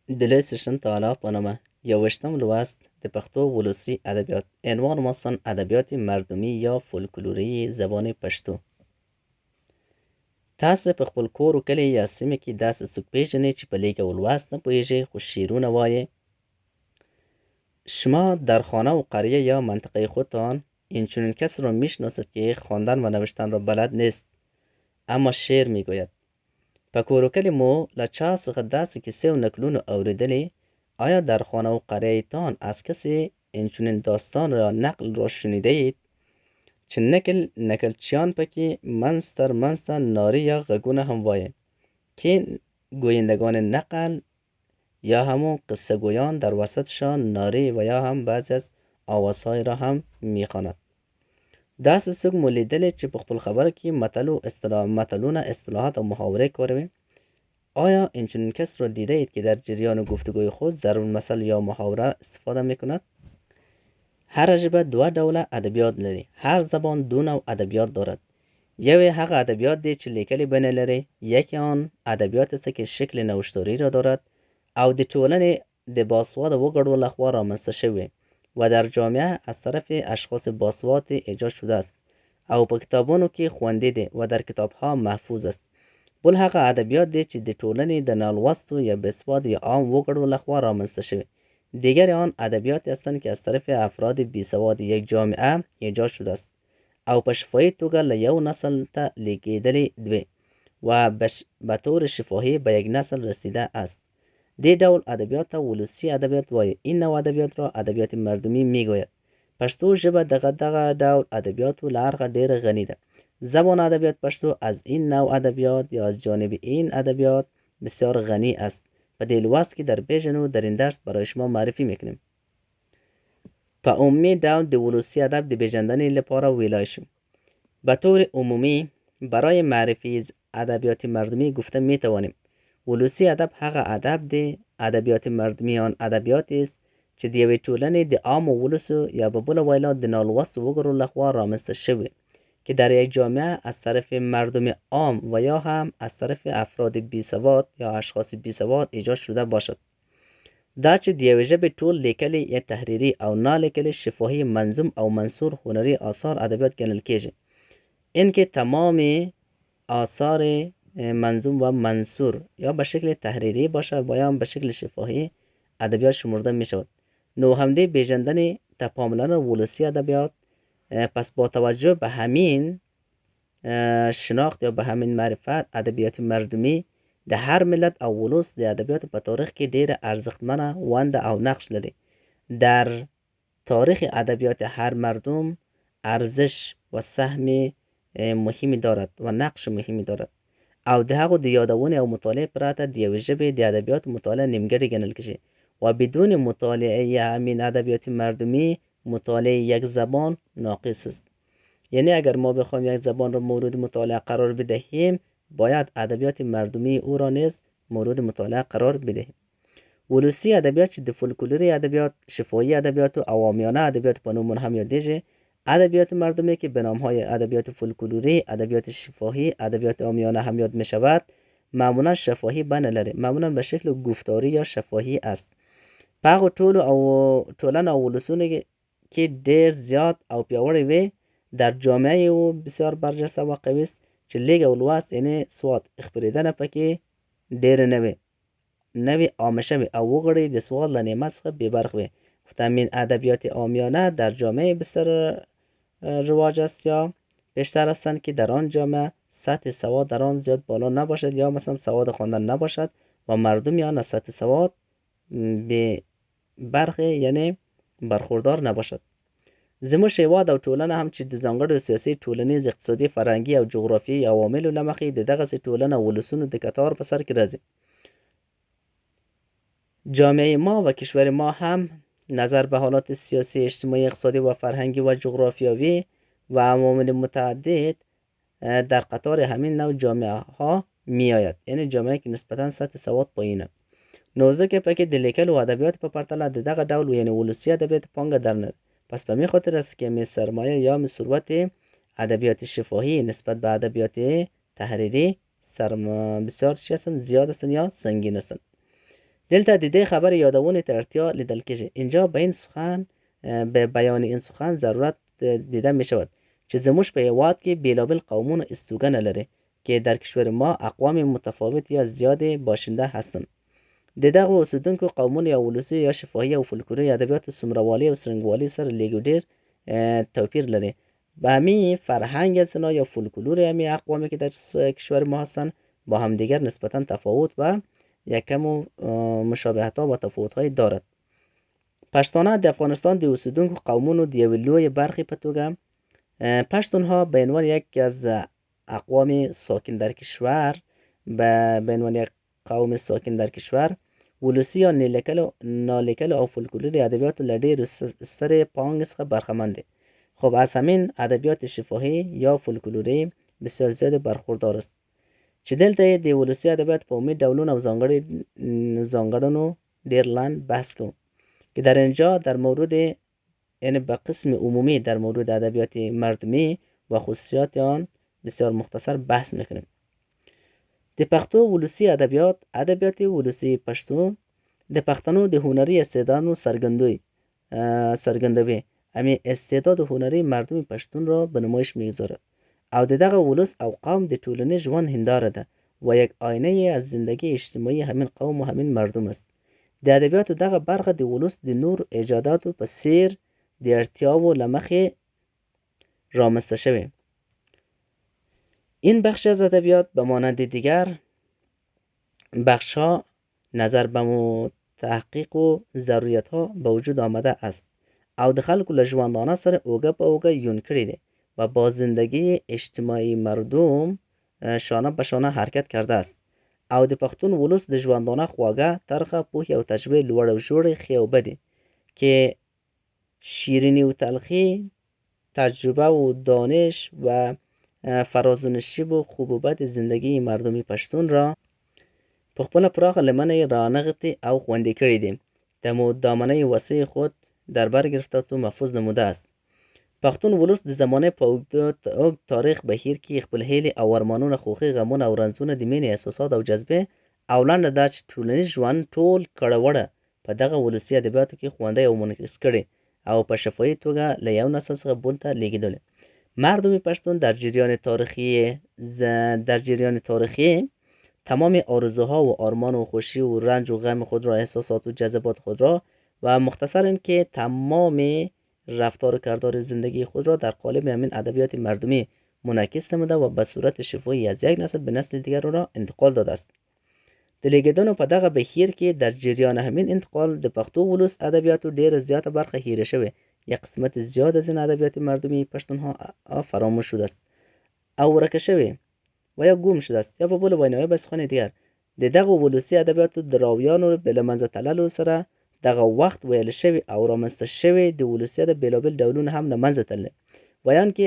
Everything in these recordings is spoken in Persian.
د سشن تعالی په نامه یوشتم لوست د پښتو ولسی ادبیات. عنوان ماستان ادبیات مردمی یا فولکلوری زبان پښتو. تاسو په خپل کور او کلی یا سیمه کې داسې څوک پیژنئ چې په لیک او لوست نه پوهیږي خو شعرونه وایي؟ شما در خانه و قریه یا منطقه خودتان این چنین کس را میشناسید که خواندن و نوشتن را بلد نیست اما شعر میگوید. په کور و کلی مو له چا څخه داسې کیسې او نکلونه اورېدلې؟ آیا در خانه و قریه تان از کسی این چنین داستان را نقل را شنیده اید؟ چې نکلچیان پکې منځ تر منځ ته نارې یا غږونه هم وایي که گویندگان نقل یا همون قصه گویان در وسطشان نارې و یا هم بعضی از آوازهای را هم میخواند. داسې څوک مو لیدلی چې په خپل خبره کې متلونه اصطلاحات او محاوره کاروي؟ آیا این چنین کس را دیده اید که در جریان گفتگوی خود ضرب المثل یا محاوره استفاده میکند؟ هر ژبه دو ډوله ادبیات لري. هر زبان دو نوع ادبیات دارد. یوی هغه ادبیات دی چې لیکلي بڼه لري. یکی آن ادبیات است که شکل نوشتاری را دارد او د ټولنې د باسواده وګړو لخوا رامنځته شوی و در جامعه از طرف اشخاص باسواد ایجاد شده است او په کتابونو کې خوانده دی و در کتابها محفوظ است. بل هغه ادبیات دی چې د ټولنې د نالوستو یا بسواد یا عام وګړو لخوا رامنځته شوی. دیگر آن ادبیات هستند که از طرف افراد بیسواد یک جامعه ایجاد شده است او په شفاهی توګه له یو نسل ته لیږدیدلې دوی و به طور شفاهی به یک نسل رسیده است. دې ډول ادبیات ته ولسی ادبیات وایي. این نوع ادبیات را ادبیات مردمی میگوید. پښتو ژبه دغه ډول ادبیاتو له اړخه ډیره غني ده. زبان ادبیات پښتو از این نوع ادبیات یا از جانب این ادبیات بسیار غنی است. په دې لوست کې در پیژنو در این درس برای شما معرفی میکنیم. په عمومی ډول د ولسی ادب د پیژندنې لپاره ویلای شو. به طور عمومی برای معرفی ادبیات مردمی گفته میتوانیم ولسی ادب هغه ادب دی. ادبیات مردمی آن ادبیاتی است چې د یوې ټولنې د عامو ولسو یا په بله وینا د نالوستو وګړو لخوا رامنځته شوی که در یک جامعه از طرف مردم عام و یا هم از طرف افراد بیسواد یا اشخاص بیسواد ایجاد شده باشد. دا چې د یوې ژبې ټول لیکلي یا تحریری او نالیکلي شفاهی منظوم او منثور هنری آثار ادبیات ګڼل کیږي. این که تمام آثار منظوم و منثور یا به شکل تحریری باشد و یا هم به شکل شفاهی ادبیات شمرده می شود. نو همدې پیژندنې ته پاملرنه ولسی ادبیات. پس با توجه به همین شناخت یا به همین معرفت ادبیات مردمی د هر ملت او ولس د ادبیات په تاریخ کې ډیره ارزښتمنه ونډه او نقش لري. در تاریخ ادبیات هر مردم ارزش و سهم مهمی دارد و نقش مهمی دارد او د هغو د یادونې او مطالعه پرته د یوې ژبې د ادبیات مطالعه نیمګړې ګڼل کیږي و بدون مطالعه همین ادبیات مردمی مطالعه یک زبان ناقص است. یعنی اگر ما بخوایم یک زبان را مورد مطالعه قرار بدهیم باید ادبیات مردمی او را نیز مورد مطالعه قرار بدهیم. ولسی ادبیات چې د فولکلوری ادبیات، شفاهی ادبیات و عوامیانه ادبیات په نوم هم یادیږي. ادبیات مردمی که به نامهای ادبیات فولکلوری، ادبیات شفاهی، ادبیات عامیانه هم یاد می شود معمولا شفاهی بڼه لري. معمولا به شکل گفتاری یا شفاهی است. په هغو ټولنه او ولسونو کې ډیر زیات او پیاوړی وي در جامعه او بسیار برجسته و قوي است چې لیک او لوست یعنی سواد خپرېدنه پکې ډیر نوې عامه شوې او وګړي د سواد له نعمت څخه بې برخې وي. همین ادبیات عامیانه در جامعه بسیار رواج است یا بیشتر هستند که در آن جامعه سطح سواد در آن زیاد بالا نباشد یا مثلا سواد خواندن نباشد و مردم آن از سطح سواد به برخه یعنی برخوردار نباشد. زموږ هیواد او ټولنه هم چې د ځانګړو سیاسي، ټولنیز، اقتصادي، فرهنګي او جغرافیایي عواملو له مخې د دغسې ټولنه او ولسونو د کتار په سر کې راځي. جامعه ما و کشور ما هم نظر به حالات سیاسی، اجتماعی، اقتصادی و فرهنگی و جغرافیایی و عوامل متعدد در قطار همین نوع جامعه ها می آید. یعنی جامعه که نسبتا سطح سواد پایینه. نو ځکه پکې د لیکل او ادبیات په پرتله د دغه ډول یعنی ولسی ادبیات پانګه درنه. پس په می خاطر است که می سرمایه یا می ثروت ادبیات شفاهی نسبت به ادبیات تحریری بسیار چی هستند؟ زیاد هستند یا سنگین هستند. دلته د دې خبرې یادونې ته اړتیا لیدل کېږي. اینجا به بیان این سخن ضرورت دیده می شود چې زموږ په هیواد کې بیلابل قومونه استوګنه لري که در کشور ما اقوام متفاوت یا زیاد باشنده هستند. د دغه اوسیدونکو قومونه یا ولسي یا شفاهي او فولکلوري ادبیاتو څومروالي او څرنګوالي سره لږ ډېر توپیر لري. به همین فرهنگ زنا یا فولکلور همین اقوامی که در کشور ما هستند با همدیگر نسبتا تفاوت و یکم مشابهت ها و تفاوت های دارد. پشتانه د افغانستان د اوسیدونکو قومونو د یوې لویې برخې په توګه پشتون ها به عنوان یک از اقوام ساکن در کشور به عنوان یک قوم ساکن در کشور ولسی یا نالیکل او فولکلوری ادبیات له ډېرو سترې پانګې څخه برخمن دي. خب از همین ادبیات شفاهی یا فولکلوری بسیار زیاد برخوردار است چې دلته د ولسی ادبیات په عمومي ډولونو او ځانګړنو ډېر لاندې بحث کوو که در اینجا در مورد یعنی به قسم عمومی در مورد ادبیات مردمی و خصوصیات آن بسیار مختصر بحث میکنیم. د پښتو ولسی ادبیات ولسی پښتو د پښتنو د هنري استعدادونو څرګندوي. همین استعداد هنري مردم پښتون را به نمایش میگذارد او د دغه ولس او قوم د ټولنیز ژوند هنداره ده و یک آینه از زندگی اجتماعی همین قوم و همین مردم است. د ادبیاتو دغه برخه د ولس د نور ایجاداتو په څیر د اړتیاوو له مخې رامنځته شوی. این بخش از ادبیات به مانند دیگر بخش‌ها نظر به تحقیق و ضرورت‌ها به وجود آمده است او د خلکو له ژوندانه سره اوږه په اوږه یون کړی دی و با زندگی اجتماعی مردم شانه به شانه حرکت کرده است او د پښتون ولس د ژوندانه خواږه ترخه پوهې او تجربې لوړ او ژورې ښې او بدې که شیرینی و تلخی تجربه و دانش و فراز و نشیب و خوب و بد زندگی مردمی پښتون را په خپله پراخه لمنه رانغښتې او خوندي کړي دي. د دامنه وسیع خود در بر گرفته و محفوظ نموده است. پښتون ولس د زمانه په اوږد تاریخ بهیر کې خپل هیلې او ارمانونه، خوښۍ، غمونه او رنځونه د مینې احساسات او جذبې او لنډه دا چې ټولنیز ژوند ټول کړه په دغه ولسي ادبیاتو کې خوندي او منعکس کړي او په شفاهي توګه له یو نسل څخه بل ته لیږدولی. مردم پښتون در جریان تاریخی تمام آرزوها و آرمان و خوشی و رنج و غم خود را، احساسات و جذبات خود را و مختصر این که تمام رفتار و کردار زندگی خود را در قالب همین ادبیات مردمی منعکس نموده و به صورت شفاهی از یک نسل به نسل دیگر را انتقال داده است. د لیږدونو په دغه بهیر کې در جریان همین انتقال د پښتو ولس ادبیاتو ډیره زیاته برخه هیره شوې یا قسمت زیاد از این ادبیات مردمی پښتونها فراموش شده است او ورکه شوې و یا گم شده است یا په بل ویناوی به سخن دیگر د دغه ولسي ادبیاتو د راویانو به له منځه تللو سره دغه وخت ویل شوی او رامنځته شوی د ولسي ادب بیلابل ډولونه هم له منځه تللی ویان که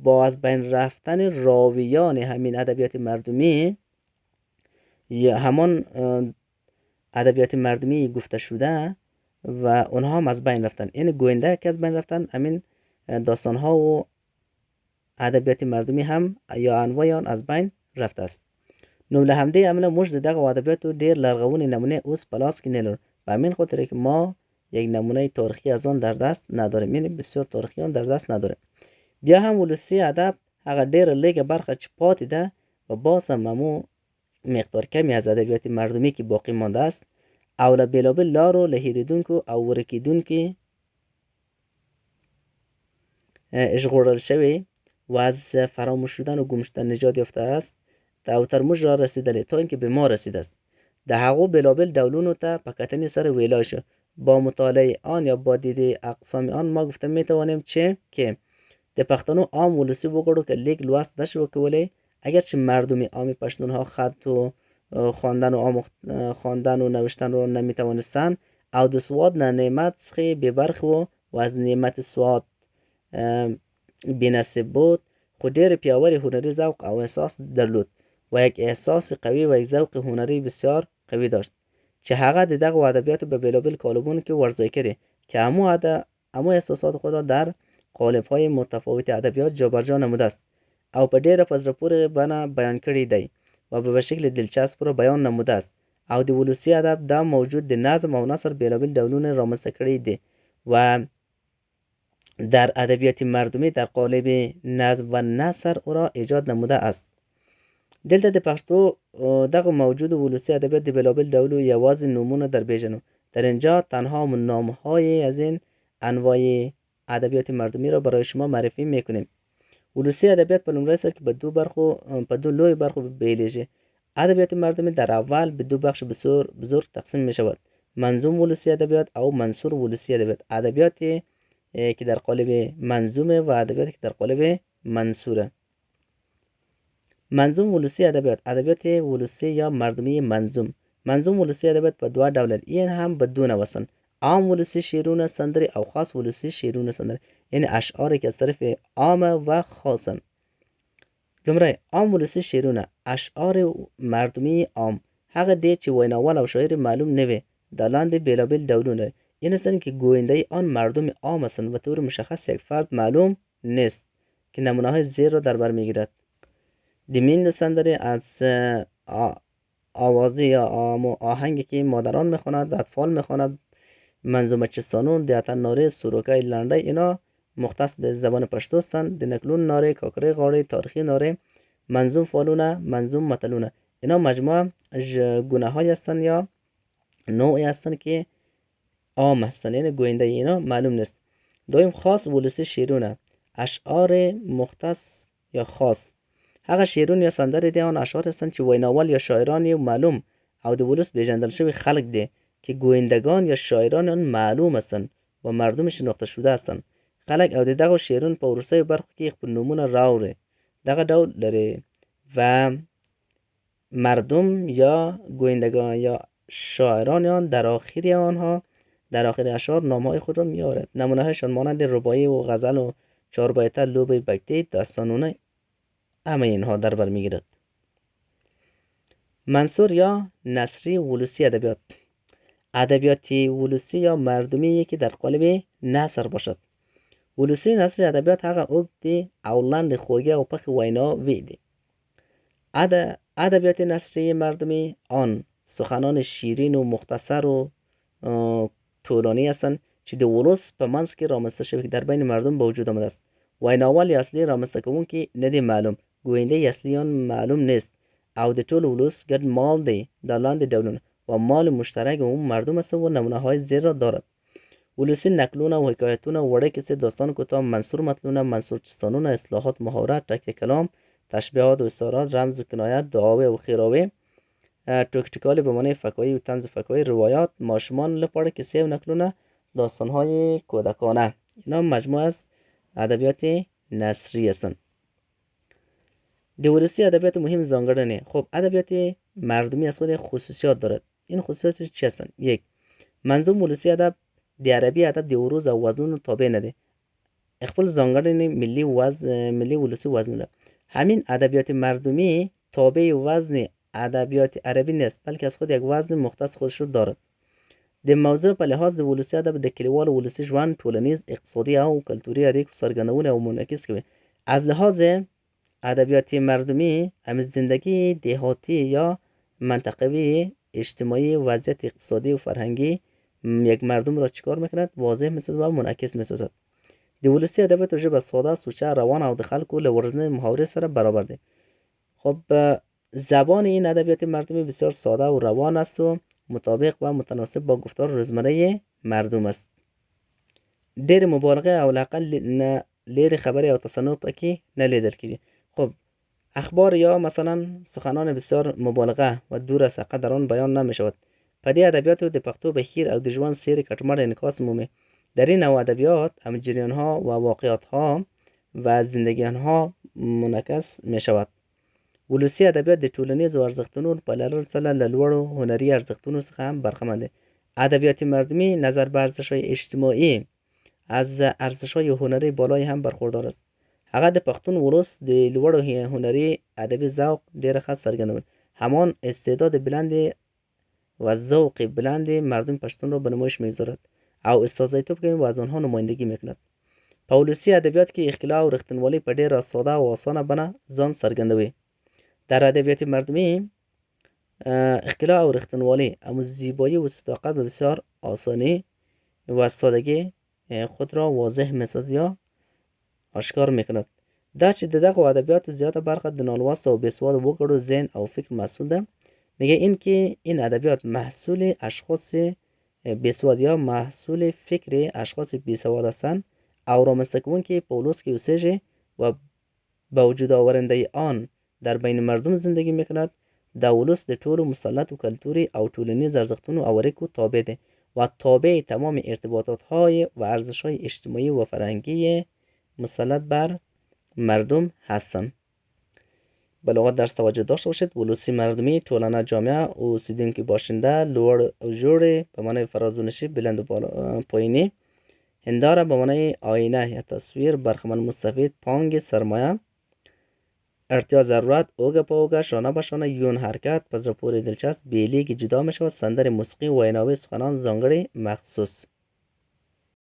با از بین رفتن راویان همین ادبیات مردمی یا همان ادبیات مردمی گفته شده و اونها هم از بین رفتن. این گوینده که از بین رفتن همین داستان ها و ادبیات مردمی هم یا انواع آن از بین رفته است. نو له همدې امله موږ د دغه ادبیاتو ډېر لرغونې نمونې اوس په لاس کې نه لرو. به همین خاطر که ما یک نمونه تاریخی از آن در دست نداریم، یعنی بسیار تاریخی آن در دست نداره. بیا هم ولسي ادب هغه ډېره لږه برخه چې پاتې ده و باز هم همو مقدار کمی از ادبیات مردمی که باقی مانده است او له بیلابل لارو له هېرېدونکو او ورکېدونکو ژغورل شوی و از فراموش شدن و گم شدن نجات یافته است او تر موږ را رسیدلی تا اینکه به ما رسیده است. د هغو بیلابل ډولونو ته په کتنې سره ویلای شو. با مطالعه آن یا با دید اقسام آن ما گفته میتوانیم که د پښتنو عام ولسي وګړو که لیک لوست نشو کولی، اگرچه مردم عام پښتون ها خط و خواندن و نوشتن رو نمیتوانستند او د سواد نه نعمت څخه بې برخې و از نعمت سواد بی‌نصیب بود، خو ډېر پیاوړی هنري ذوق او احساس درلود و یک احساس قوي و یک ذوق هنري بسیار قوي داشت چې هغه د دغه ادبیاتو په بیلابل قالبونو کې ورزای کړي که همو احساسات خود را در قالب‌های متفاوت ادبیات جابرجا نموده است او په ډېره په زړه پورې بڼه بیان کړی دی و به شکل دلچسب را بیان نموده است او د ولسی ادب دا موجود د نظم او نثر بیلابیل ډولونه رامنځته کړي دي و در ادبیات مردمی در قالب نظم و نثر او را ایجاد نموده است. دلته د پښتو دغه موجود ولسی ادبیات د بیلابیل ډولو یوازې نومونه در پیژنو. در اینجا تنها نام‌های از این انواع ادبیات مردمی را برای شما معرفی میکنیم. ولسی ادبیات په لومړي سر کې په دو لوی برخو بیلیږي. ادبیات مردمی در اول به دو بخش بزرگ تقسیم می شود: منظوم ولسی ادبیات او منثور ولسی ادبیات. ادبیاتی که در قالب منظومه و ادبیاتی که در قالب منثوره. منظوم ولسی ادبیات، ادبیات ولسی یا مردمی منظوم. منظوم ولسی ادبیات په دوه ډوله دي. این هم به دو نوع هستند: عام ولسی شعرونه سندری او خاص ولسی شعرونه سندری. یعنی اشعاری که از طرف عامه و خاصن. لومړی عام ولسی شعرونه، اشعار مردمی عام، هغه دی چې ویناوال او شاعر معلوم نه وي. د لاندې بیلابیل ډولونه این هستند که گوینده آن مردم عام هستند و طور مشخص یک فرد معلوم نیست که نمونه های زیر را در بر میگیرد. دیمین سندری از آوازی یا آهنگی که مادران میخواند، اطفال میخواند، منظومه چستانون، دیاتن ناره، سروکه لنده، اینا مختص به زبان پشتو هستند. دنکلون ناره، کاکره غاړي، تاریخی ناره، منظوم فالونه، منظوم متلونه، اینا مجموعه گونه های هستند یا نوعی هستند که عام هستند، یعنی گوینده اینا معلوم نیست. دویم خاص ولسی شعرونه، اشعار مختص یا خاص، هغه شعرون یا سندر دی آن اشعار هستند چې ویناوال یا شاعران معلوم او د ولس پیژندل شوی خلق دی که گویندگان یا شاعران آن معلوم هستند و مردم شناخته شده هستند. خلق او دغه شعرون په ورسته برخو کې خپل نومونه راوړي. دغه ډول لري و مردم یا گویندگان یا شاعران آن در آخر اشعار نامهای خود را میارد. نمونه هایشان مانند رباعی و غزل و چاربایته، لوب بگتی، داستانونه، همه اینها در بر میگیرد. منثور یا نثری ولسی ادبیات، ادبیات ولسی یا مردمی که در قالب نثر باشد. ولسی نثری ادبیات هغه اوږدې او لنډې خوږې او پخې ویناوې دي. ادبیات نثری مردمی آن سخنان شیرین و مختصر و طولانی هستند چې د ولس په منځ کې رامنځته شوي در بین مردم به وجود آمده است. ویناوال اصلی رامنځته کوونکی نه دی معلوم، گوینده اصلی آن معلوم نیست او د ټول ولس ګډ مال دی. د لاندې ډولونه و مال مشترک عموم مردم است و نمونه های زیر را دارد: ولسی نقلونه و حکایتونه، وړه کیسې، داستان کوتاه، منثور متلونه، منثور چستانونه، اصلاحات، محاوره، ټکی کلام، تشبیهات و استعارات، رمز و کنایت، دعاوی و خیراوی، ټوکټیکال به معنی فکاهی و طنز فکاهی، روایات، ماشومان لپاره کیسې و نقلونه، داستانهای کودکانه. اینا مجموعه از ادبیات نثری هستند. د ولسی ادبیات مهم ځانګړنې. خب ادبیات مردمی از خود خصوصیات دارد. این خصوصیات چی هستند؟ یک، منظوم ولسی ادب د عربی ادب د عروض او وزنونو تابع نه دی. خپل ځانګړنې ملی ولسی وزنونه. همین ادبیات مردمی تابع وزن ادبیات عربی نیست، بلکه از خود یک وزن مختص خودش رو دارد. د موضوع په لحاظ د ولسی ادب د کلیوال ولسی ژوند، ټولنیز، اقتصادي او کلتوري اړیکو څرګندونه او منعکس کوي. از لحاظ ادبیات مردمی هم زندگی دهاتی یا منطقوی، اجتماعی، وضعیت اقتصادی و فرهنگی یک مردم را چیکار میکند؟ واضح میسازد و منعکس میسازد. د ولسی ادبیات ژبه ساده، سوچه، روان او د خلکو له ورځنۍ محاورې سره برابر دی. خب زبان این ادبیات مردمی بسیار ساده و روان است و مطابق و متناسب با گفتار روزمره مردم است. ډېر مبالغه او لاقل نه لري خبری او تصنع پکې نه لیدل کیږي. خب اخبار یا مثلا سخنان بسیار مبالغه و دور از حقیقت در آن بیان نمی شود. په دې ادبیاتو د پښتو بهیر او د ژوند سیر کټمړ انعکاس مومي. در این نوع ادبیات هم جریان ها و واقعات ها و زندگیان ها منعکس می شود. ولسی ادبیات د ټولنیز او ارزښتونو په لرلو سره له لوړو هنري ارزښتونو څخه هم برخمن دي. ادبیات مردمی نظر به ارزش‌های اجتماعي از ارزش‌های هنری بالای هم برخوردار است. هغه د پښتون ولس د لوړو هنري ادبي ذوق ډېر ښه څرګندوي. همان استعداد بلند و ذوق بلند مردم پښتون را به نمایش می‌گذارد او استازیتوب کوي و از آنها نمایندگی می‌کند. په ولسی ادبیات کې اخلاق او رښتینولي په ډېره ساده او اسانه بڼه ځان څرګندوي. در ادبیات مردمی اختلاع او رختنوالی اما زیبایی و صداقت به بسیار آسانی و سادگی خود را واضح می‌سازد یا آشکار میکند. دا چې د دغه ادبیاتو زیاته برخه د نالوسته او بېسواده وګړو ذهن او فکر محصول ده. میگه این که این ادبیات محصول اشخاص بېسواد یا محصول فکر اشخاص بېسواد هستند او رامنځته کوونکي په ولس کې اوسیږي و با وجود آورنده آن در بین مردم زندگی میکند. دا ولس د ټولو مسلطو کلتوری او ټولنیز ارزښتونو او اړیکو تابع ده و تابع تمام ارتباطات های و ارزش های اجتماعی و فرهنگی مسلط بر مردم هستند. به لغت درس توجه داشته باشید. ولوسی مردمی ټولنه جامعه اوسیدونکي باشنده لوړ او جوړ به معنی فرازونشی بلند و پایینی هنداره به معنی آینه یا تصویر برخمن مستفید پانگ سرمایه ارتیا ضرورت اوگه پا اوگه شانه به شانه یون حرکت پس پور دلچسب بیلیگ جدا می شود سندر موسیقی و ایناوی سخنان زانگری مخصوص